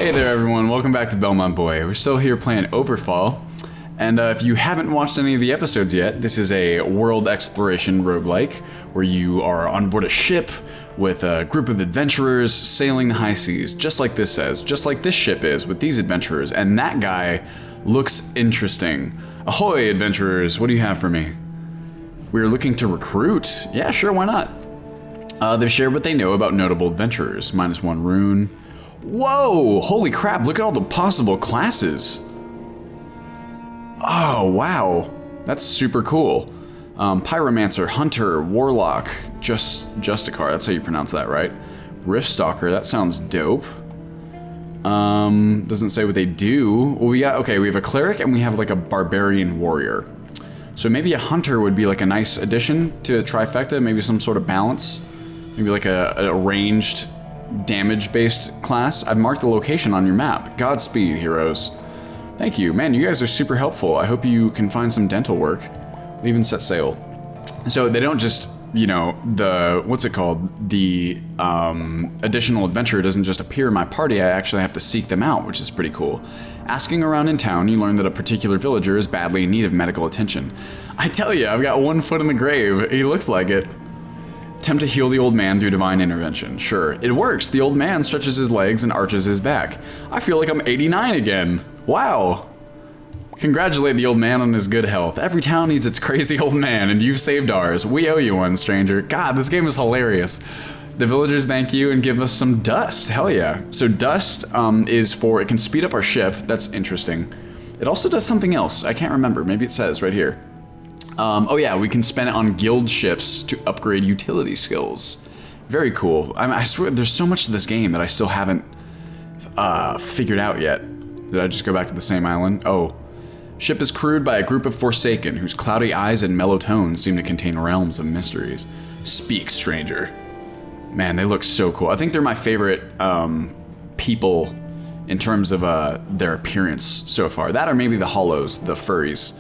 Hey there everyone, welcome back to Belmont Boy. We're still here playing Overfall, and if you haven't watched any of the episodes yet, this is a world exploration roguelike where you are on board a ship with a group of adventurers sailing the high seas, just like this says, just like this ship is with these adventurers, and that guy looks interesting. Ahoy adventurers, what do you have for me? We're looking to recruit? Yeah, sure, why not? They've shared what they know about notable adventurers, -1 rune. Whoa! Holy crap, look at all the possible classes! Oh, wow. That's super cool. Pyromancer, Hunter, Warlock, Justicar, that's how you pronounce that, right? Riftstalker, that sounds dope. Doesn't say what they do. Well, we have a Cleric and we have like a Barbarian Warrior. So maybe a Hunter would be like a nice addition to a trifecta, maybe some sort of balance. Maybe like a ranged damage-based class. I've marked the location on your map. Godspeed, heroes. Thank you. Man, you guys are super helpful. I hope you can find some dental work. Leave and set sail. So they don't just, you know, what's it called? The additional adventurer doesn't just appear in my party. I actually have to seek them out, which is pretty cool. Asking around in town, you learn that a particular villager is badly in need of medical attention. I tell you, I've got one foot in the grave. He looks like it. Attempt to heal the old man through divine intervention. Sure, it works. The old man stretches his legs and arches his back. I feel like I'm 89 again. Wow. Congratulate the old man on his good health. Every town needs its crazy old man, and you've saved ours. We owe you one, stranger. God, this game is hilarious. The villagers thank you and give us some dust. Hell yeah. So dust is for, it can speed up our ship. That's interesting. It also does something else. I can't remember. Maybe it says right here. Oh yeah, we can spend it on guild ships to upgrade utility skills. Very cool. I swear, there's so much to this game that I still haven't figured out yet. Did I just go back to the same island? Oh. Ship is crewed by a group of Forsaken, whose cloudy eyes and mellow tones seem to contain realms of mysteries. Speak, stranger. Man, they look so cool. I think they're my favorite people in terms of their appearance so far. That or maybe the Hollows, the furries.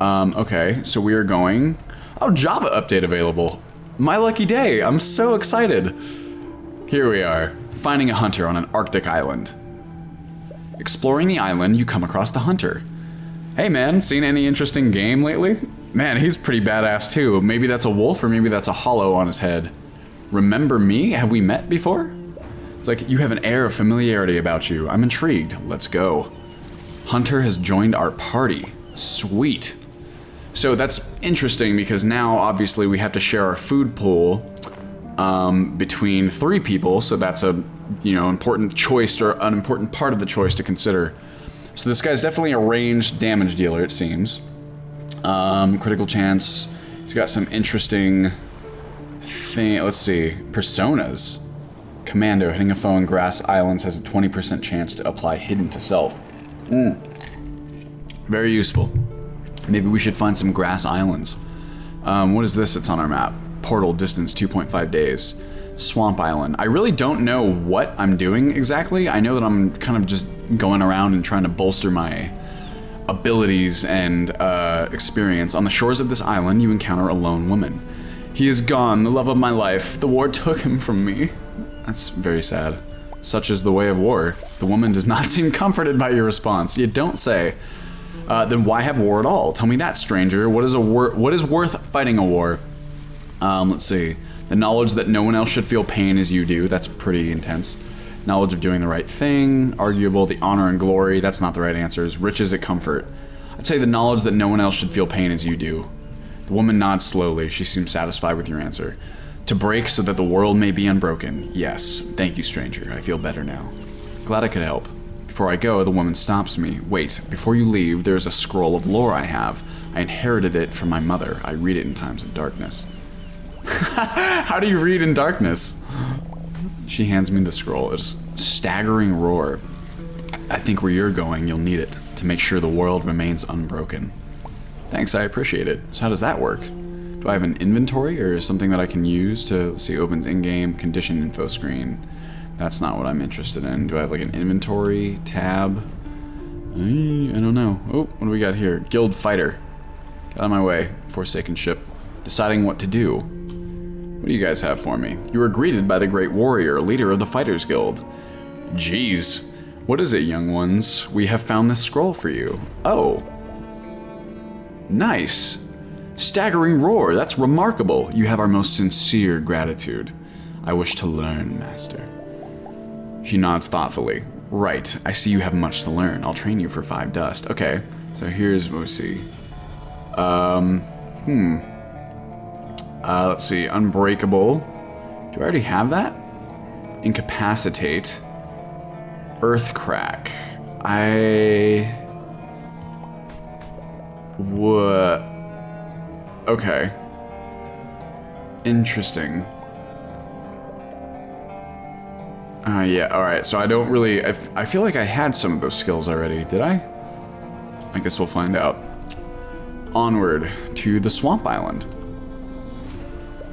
Okay, so we are going... Oh, Java update available. My lucky day, I'm so excited. Here we are, finding a hunter on an Arctic island. Exploring the island, you come across the hunter. Hey man, seen any interesting game lately? Man, he's pretty badass too. Maybe that's a wolf or maybe that's a hollow on his head. Remember me? Have we met before? It's like, you have an air of familiarity about you. I'm intrigued. Let's go. Hunter has joined our party. Sweet. So that's interesting because now obviously we have to share our food pool between 3 people, so that's a, you know, important choice or an important part of the choice to consider. So this guy's definitely a ranged damage dealer, it seems. Critical chance. He's got some interesting thing. Let's see. Personas. Commando, hitting a foe in grass islands has a 20% chance to apply hidden to self. Very useful. Maybe we should find some grass islands. What is this that's on our map? Portal, distance 2.5 days. Swamp Island. I really don't know what I'm doing exactly. I know that I'm kind of just going around and trying to bolster my abilities and experience. On the shores of this island, you encounter a lone woman. He is gone, the love of my life. The war took him from me. That's very sad. Such is the way of war. The woman does not seem comforted by your response. You don't say. Then why have war at all? Tell me that, stranger. What is worth fighting a war? Let's see. The knowledge that no one else should feel pain as you do. That's pretty intense. Knowledge of doing the right thing. Arguable. The honor and glory. That's not the right answers. Riches at comfort. I'd say the knowledge that no one else should feel pain as you do. The woman nods slowly. She seems satisfied with your answer. To break so that the world may be unbroken. Yes. Thank you, stranger. I feel better now. Glad I could help. Before I go, the woman stops me. Wait, before you leave, there's a scroll of lore I have. I inherited it from my mother. I read it in times of darkness. How do you read in darkness? She hands me the scroll. It's staggering roar. I think where you're going, you'll need it to make sure the world remains unbroken. Thanks, I appreciate it. So how does that work? Do I have an inventory or something that I can use to, let's see, opens in-game condition info screen? That's not what I'm interested in. Do I have like an inventory tab? I don't know. Oh, what do we got here? Guild fighter. Get out of my way. Forsaken ship. Deciding what to do. What do you guys have for me? You were greeted by the great warrior, leader of the Fighters Guild. Jeez. What is it, young ones? We have found this scroll for you. Oh. Nice. Staggering roar, that's remarkable. You have our most sincere gratitude. I wish to learn, master. She nods thoughtfully. Right, I see you have much to learn. I'll train you for 5 dust. Okay, so here's what we see. Let's see, unbreakable. Do I already have that? Incapacitate. Earth crack. What? Okay. Interesting. Yeah, alright, so I don't really... I feel like I had some of those skills already. Did I? I guess we'll find out. Onward to the Swamp Island.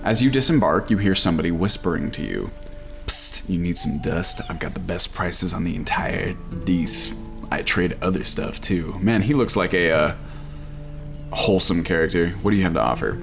As you disembark, you hear somebody whispering to you. Psst, you need some dust? I've got the best prices on the entire Dees. I trade other stuff too. Man, he looks like a wholesome character. What do you have to offer?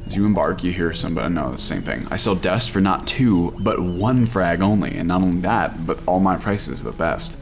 As you embark, you hear somebody. No, it's the same thing. I sell dust for not 2, but 1 frag only. And not only that, but all my prices are the best.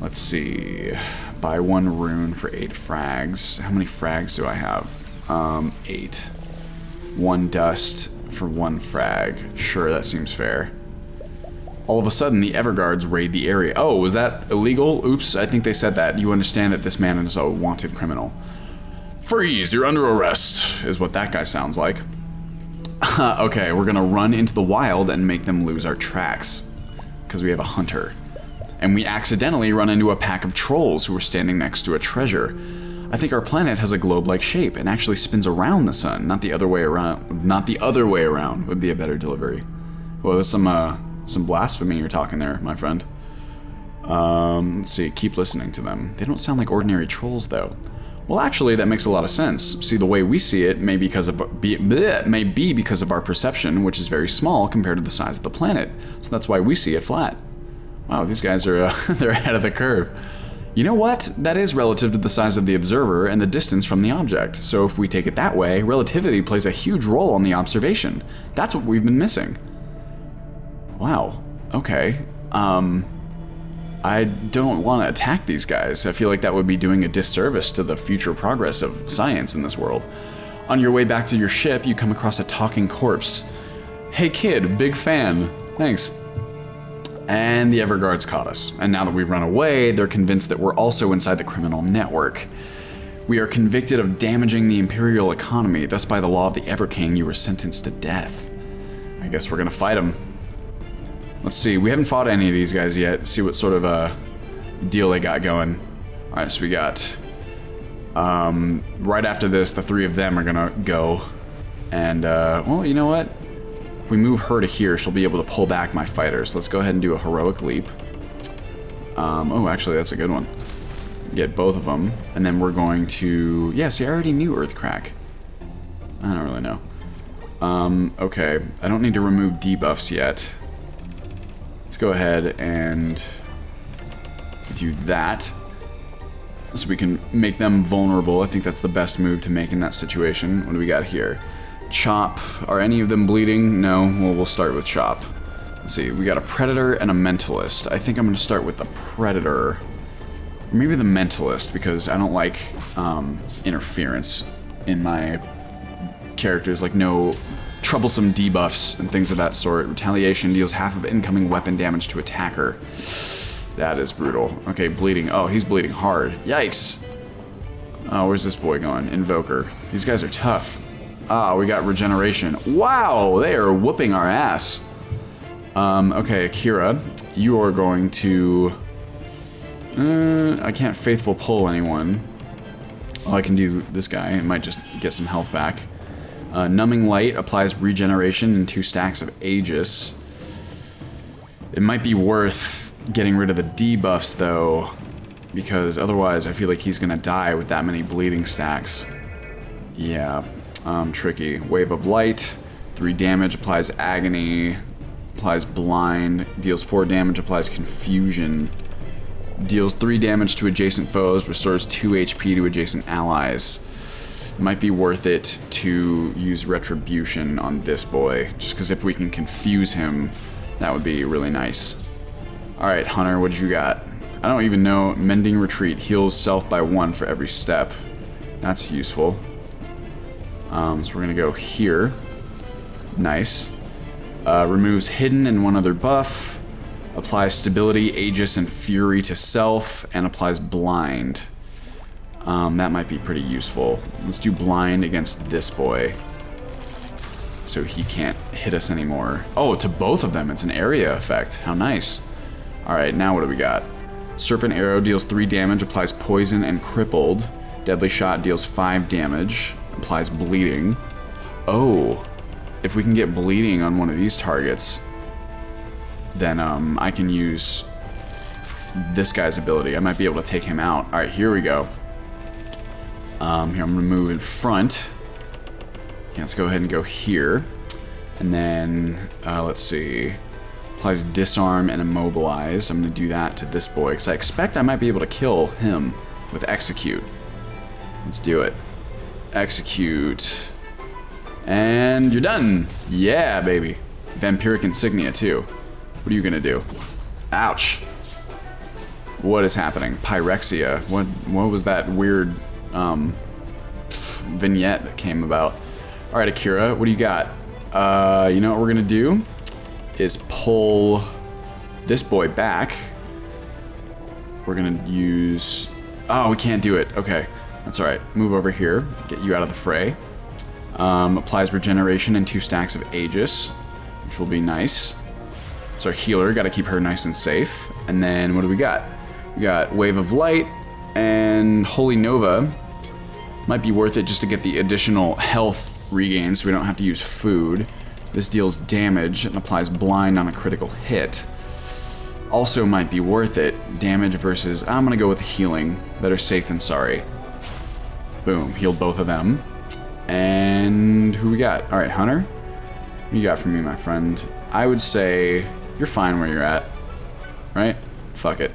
Let's see. Buy 1 rune for 8 frags. How many frags do I have? 8. 1 dust for 1 frag. Sure, that seems fair. All of a sudden, the Everguards raid the area. Oh, was that illegal? Oops, I think they said that. You understand that this man is a wanted criminal. Freeze, you're under arrest, is what that guy sounds like. Okay, we're gonna run into the wild and make them lose our tracks. Because we have a hunter. And we accidentally run into a pack of trolls who are standing next to a treasure. I think our planet has a globe-like shape and actually spins around the sun, not the other way around. Not the other way around would be a better delivery. Well, there's some blasphemy you're talking there, my friend. Let's see, keep listening to them. They don't sound like ordinary trolls, though. Well, actually, that makes a lot of sense. See, the way we see it may be because of our perception, which is very small compared to the size of the planet. So that's why we see it flat. Wow, these guys are they're ahead of the curve. You know what? That is relative to the size of the observer and the distance from the object. So if we take it that way, relativity plays a huge role on the observation. That's what we've been missing. Wow. Okay. I don't want to attack these guys. I feel like that would be doing a disservice to the future progress of science in this world. On your way back to your ship, you come across a talking corpse. Hey kid, big fan. Thanks. And the Everguards caught us. And now that we've run away, they're convinced that we're also inside the criminal network. We are convicted of damaging the imperial economy. Thus, by the law of the Everking, you were sentenced to death. I guess we're gonna fight them. Let's see, we haven't fought any of these guys yet. See what sort of a deal they got going. Alright, so we got... right after this, the 3 of them are gonna go. And, well, you know what? If we move her to here, she'll be able to pull back my fighters. Let's go ahead and do a heroic leap. Oh, actually, that's a good one. Get both of them. And then we're going to... Yeah, see, I already knew Earthcrack. I don't really know. Okay. I don't need to remove debuffs yet. Let's go ahead and do that. So we can make them vulnerable. I think that's the best move to make in that situation. What do we got here? Chop. Are any of them bleeding? No. Well, we'll start with Chop. Let's see. We got a Predator and a Mentalist. I think I'm going to start with the Predator. Or maybe the Mentalist, because I don't like interference in my characters. Like, no troublesome debuffs and things of that sort. Retaliation deals half of incoming weapon damage to attacker. That is brutal. Okay, bleeding. Oh, he's bleeding hard. Yikes. Oh, where's this boy going? Invoker. These guys are tough. Ah, we got regeneration. Wow, they are whooping our ass. Okay, Akira, you are going to... I can't faithful pull anyone. Oh, I can do this guy. I might just get some health back. Numbing Light applies regeneration and 2 stacks of Aegis. It might be worth getting rid of the debuffs, though, because otherwise I feel like he's gonna die with that many bleeding stacks. Yeah, tricky. Wave of Light, 3 damage, applies Agony, applies Blind, deals 4 damage, applies Confusion, deals 3 damage to adjacent foes, restores 2 HP to adjacent allies. Might be worth it to use Retribution on this boy, just because if we can confuse him, that would be really nice. Alright, Hunter, what did you got? I don't even know. Mending retreat. Heals self by 1 for every step. That's useful. So we're gonna go here. Nice. Removes hidden and 1 other buff. Applies stability, Aegis, and fury to self, and applies blind. That might be pretty useful. Let's do blind against this boy. So he can't hit us anymore. Oh, to both of them. It's an area effect. How nice. Alright, now what do we got? Serpent arrow deals 3 damage, applies poison and crippled. Deadly shot deals 5 damage, applies bleeding. Oh, if we can get bleeding on one of these targets, then I can use this guy's ability. I might be able to take him out. Alright, here we go. Here, I'm gonna move in front. Yeah, let's go ahead and go here. And then, let's see. Applies disarm and immobilize. I'm gonna do that to this boy, because I expect I might be able to kill him with execute. Let's do it. Execute. And you're done. Yeah, baby. Vampiric insignia, too. What are you gonna do? Ouch. What is happening? Pyrexia. What was that weird vignette that came about? Alright, Akira, what do you got? You know what we're gonna do? Is pull this boy back. We're gonna use... Oh, we can't do it. Okay, that's alright. Move over here. Get you out of the fray. Applies regeneration and 2 stacks of Aegis, which will be nice. It's our healer, gotta keep her nice and safe. And then what do we got? We got Wave of Light and Holy Nova. Might be worth it just to get the additional health regain so we don't have to use food. This deals damage and applies blind on a critical hit. Also might be worth it. Damage versus... I'm gonna go with healing. Better safe than sorry. Boom, healed both of them. And who we got? Alright, Hunter. What you got for me, my friend? I would say you're fine where you're at. Right? Fuck it.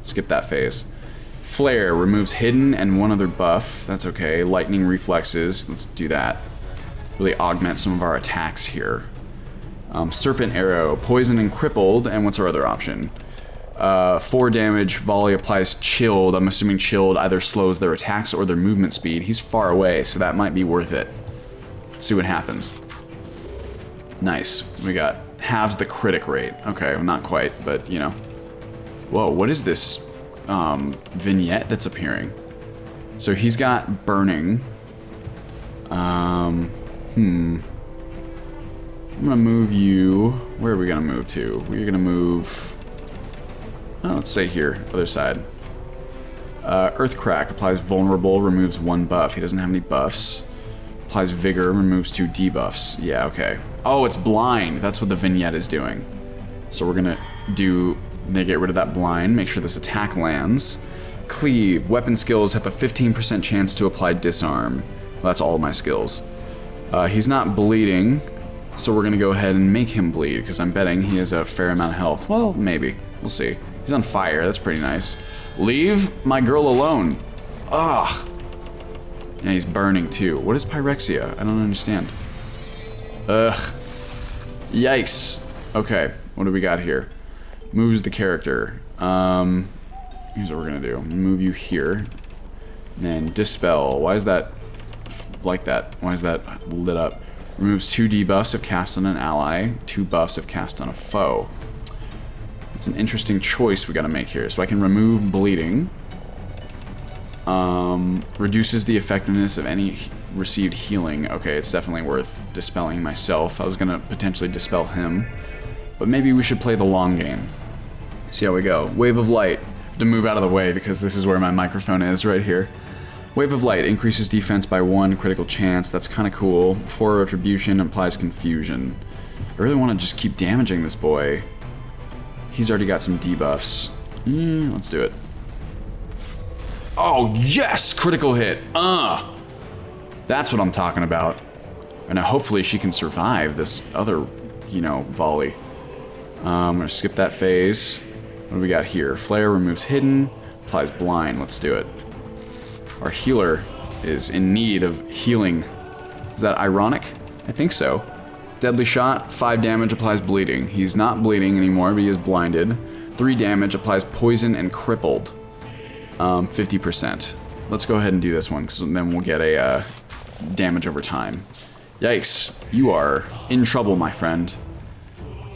Skip that phase. Flare removes hidden and 1 other buff. That's okay. Lightning reflexes. Let's do that. Really augment some of our attacks here. Serpent arrow, poison and crippled, and what's our other option? 4 damage, volley applies chilled. I'm assuming chilled either slows their attacks or their movement speed. He's far away, so that might be worth it. Let's see what happens. Nice. We got halves the critic rate. Okay, well, not quite, but you know. Whoa, what is this vignette that's appearing? So he's got burning. I'm gonna move you. Where are we gonna move to? We're gonna move. Oh, let's say here, other side. Earthcrack applies vulnerable, removes 1 buff. He doesn't have any buffs. Applies vigor, removes 2 debuffs. Yeah, okay. Oh, it's blind. That's what the vignette is doing. So we're gonna do. They get rid of that blind. Make sure this attack lands. Cleave. Weapon skills have a 15% chance to apply disarm. Well, that's all of my skills. He's not bleeding, so we're gonna go ahead and make him bleed, because I'm betting he has a fair amount of health. Well, maybe. We'll see. He's on fire. That's pretty nice. Leave my girl alone. Ugh. Yeah, he's burning too. What is pyrexia? I don't understand. Ugh. Yikes. Okay, what do we got here? Moves the character. Here's what we're gonna do. Move you here. And then dispel. Why is that like that? Why is that lit up? Removes 2 debuffs if cast on an ally, 2 buffs if cast on a foe. It's an interesting choice we gotta make here. So I can remove bleeding. Reduces the effectiveness of any received healing. Okay, it's definitely worth dispelling myself. I was gonna potentially dispel him, but maybe we should play the long game. See how we go. Wave of Light. I have to move out of the way because this is where my microphone is, right here. Wave of Light increases defense by 1 critical chance. That's kind of cool. 4 retribution applies confusion. I really want to just keep damaging this boy. He's already got some debuffs. Let's do it. Oh, yes! Critical hit. That's what I'm talking about. And now hopefully she can survive this other, you know, volley. I'm gonna skip that phase. What do we got here? Flare removes hidden, applies blind. Let's do it. Our healer is in need of healing. Is that ironic? I think so. Deadly shot, 5 damage, applies bleeding. He's not bleeding anymore, but he is blinded. 3 damage, applies poison and crippled. 50%. Let's go ahead and do this one, because then we'll get a damage over time. Yikes. You are in trouble, my friend.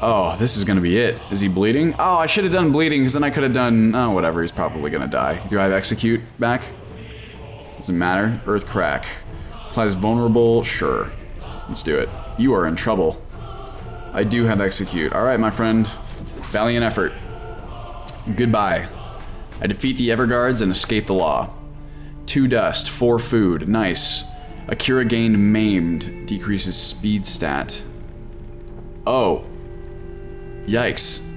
Oh, this is gonna be it. Is he bleeding? Oh, I should have done bleeding, because then I could have done... Oh, whatever, he's probably gonna die. Do I have execute back? Doesn't matter. Earth crack. Applies vulnerable. Sure. Let's do it. You are in trouble. I do have execute. Alright, my friend. Valiant effort. Goodbye. I defeat the Everguards and escape the law. 2 dust, 4 food. Nice. Akira gained maimed. Decreases speed stat. Oh. Yikes.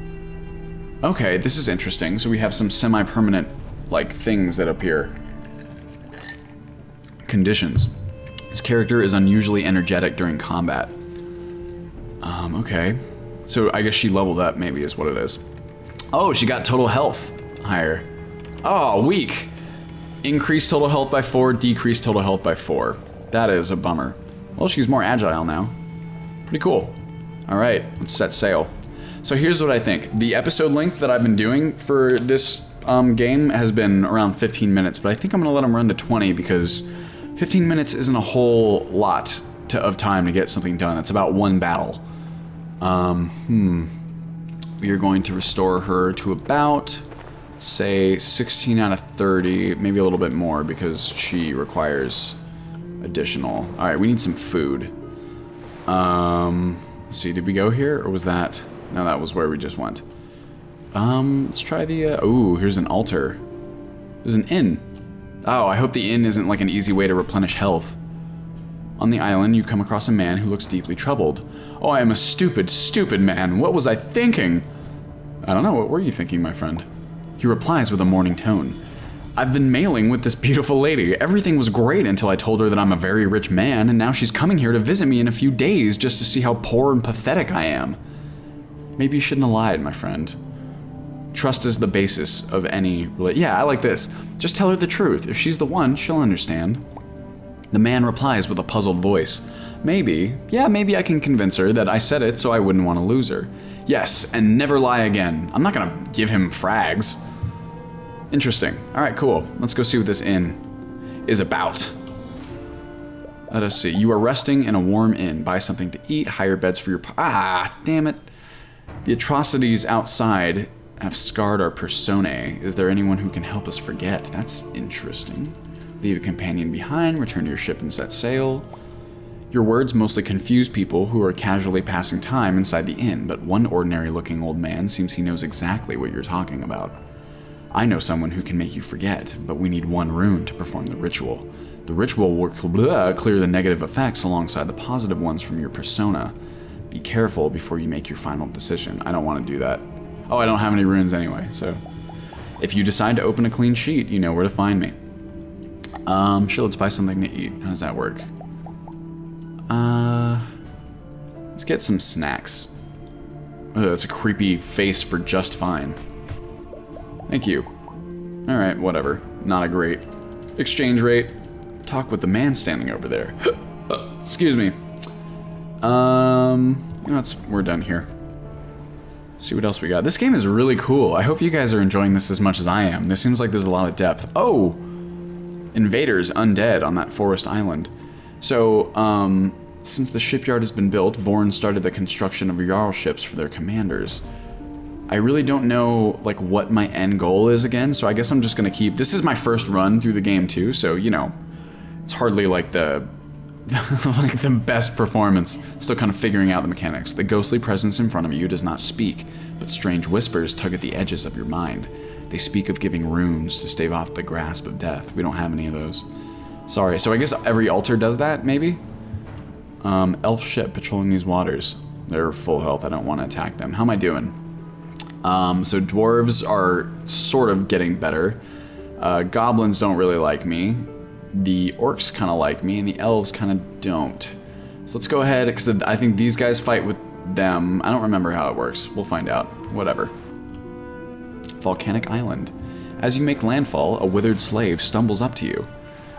Okay, this is interesting. So we have some semi-permanent, like, things that appear. Conditions. This character is unusually energetic during combat. Okay. So I guess she leveled up, maybe, is what it is. Oh, she got total health higher. Oh, weak. Increased total health by 4, decreased total health by 4. That is a bummer. Well, she's more agile now. Pretty cool. All right, let's set sail. So here's what I think. The episode length that I've been doing for this game has been around 15 minutes, but I think I'm gonna let them run to 20 because 15 minutes isn't a whole lot of time to get something done. It's about 1 battle. We are going to restore her to about, say, 16 out of 30, maybe a little bit more because she requires additional. All right, we need some food. Let's see, did we go here or was that? No, that was where we just went. Let's try the, ooh, here's an altar. There's an inn. Oh, I hope the inn isn't like an easy way to replenish health. On the island, you come across a man who looks deeply troubled. Oh, I am a stupid, stupid man. What was I thinking? I don't know, what were you thinking, my friend? He replies with a mourning tone. I've been mailing with this beautiful lady. Everything was great until I told her that I'm a very rich man, and now she's coming here to visit me in a few days just to see how poor and pathetic I am. Maybe you shouldn't have lied, my friend. Trust is the basis of any... Yeah, I like this. Just tell her the truth. If she's the one, she'll understand. The man replies with a puzzled voice. Maybe, yeah, maybe I can convince her that I said it so I wouldn't want to lose her. Yes, and never lie again. I'm not gonna give him frags. Interesting. Alright, cool. Let's go see what this inn is about. Let us see. You are resting in a warm inn. Buy something to eat, hire beds for your... Ah, damn it. The atrocities outside have scarred our personae. Is there anyone who can help us forget? That's interesting. Leave a companion behind, return to your ship and set sail. Your words mostly confuse people who are casually passing time inside the inn, but one ordinary-looking old man seems he knows exactly what you're talking about. I know someone who can make you forget, but we need 1 rune to perform the ritual. The ritual will clear the negative effects alongside the positive ones from your persona. Be careful before you make your final decision. I don't want to do that. Oh, I don't have any runes anyway, so... If you decide to open a clean sheet, you know where to find me. Sure, let's buy something to eat. How does that work? Let's get some snacks. Oh, that's a creepy face for just fine. Thank you. Alright, whatever. Not a great exchange rate. Talk with the man standing over there. Excuse me. We're done here. Let's see what else we got. This game is really cool. I hope you guys are enjoying this as much as I am. There seems like there's a lot of depth. Oh! Invaders undead on that forest island. So, since the shipyard has been built, Vorn started the construction of Jarl ships for their commanders. I really don't know, like, what my end goal is again, so I guess I'm just gonna keep... This is my first run through the game, too, so, you know, it's hardly, like, the... like, the best performance. Still kind of figuring out the mechanics. The ghostly presence in front of you does not speak, but strange whispers tug at the edges of your mind. They speak of giving runes to stave off the grasp of death. We don't have any of those. Sorry, so I guess every altar does that, maybe? Elf ship patrolling these waters. They're full health, I don't want to attack them. How am I doing? So dwarves are sort of getting better. Goblins don't really like me. The orcs kind of like me, and the elves kind of don't. So let's go ahead, because I think these guys fight with them. I don't remember how it works. We'll find out. Whatever. Volcanic Island. As you make landfall, a withered slave stumbles up to you.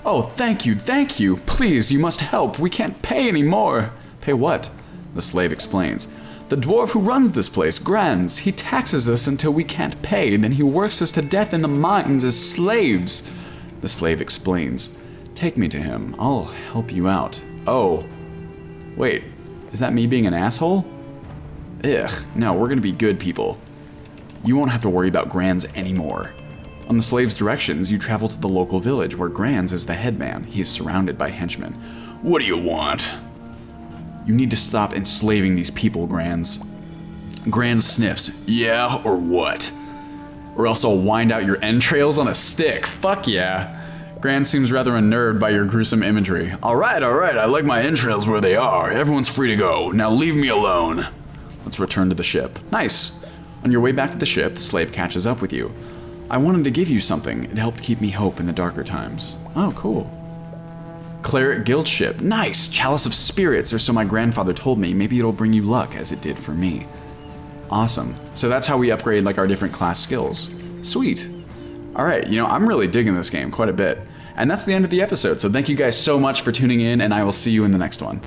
Oh, thank you, thank you. Please, you must help. We can't pay anymore. Pay what? The slave explains. The dwarf who runs this place, Granz, he taxes us until we can't pay, then he works us to death in the mines as slaves. The slave explains. Take me to him. I'll help you out. Oh. Wait. Is that me being an asshole? Ugh. No, we're gonna be good people. You won't have to worry about Granz anymore. On the slave's directions, you travel to the local village where Granz is the headman. He is surrounded by henchmen. What do you want? You need to stop enslaving these people, Granz. Granz sniffs. Yeah, or what? Or else I'll wind out your entrails on a stick. Fuck yeah. Granz seems rather unnerved by your gruesome imagery. Alright, I like my entrails where they are. Everyone's free to go. Now leave me alone. Let's return to the ship. Nice. On your way back to the ship, the slave catches up with you. I wanted to give you something. It helped keep me hope in the darker times. Oh, cool. Cleric guild ship. Nice! Chalice of spirits, or so my grandfather told me. Maybe it'll bring you luck, as it did for me. Awesome. So that's how we upgrade like our different class skills. Sweet. Alright, I'm really digging this game quite a bit. And that's the end of the episode, so thank you guys so much for tuning in, and I will see you in the next one.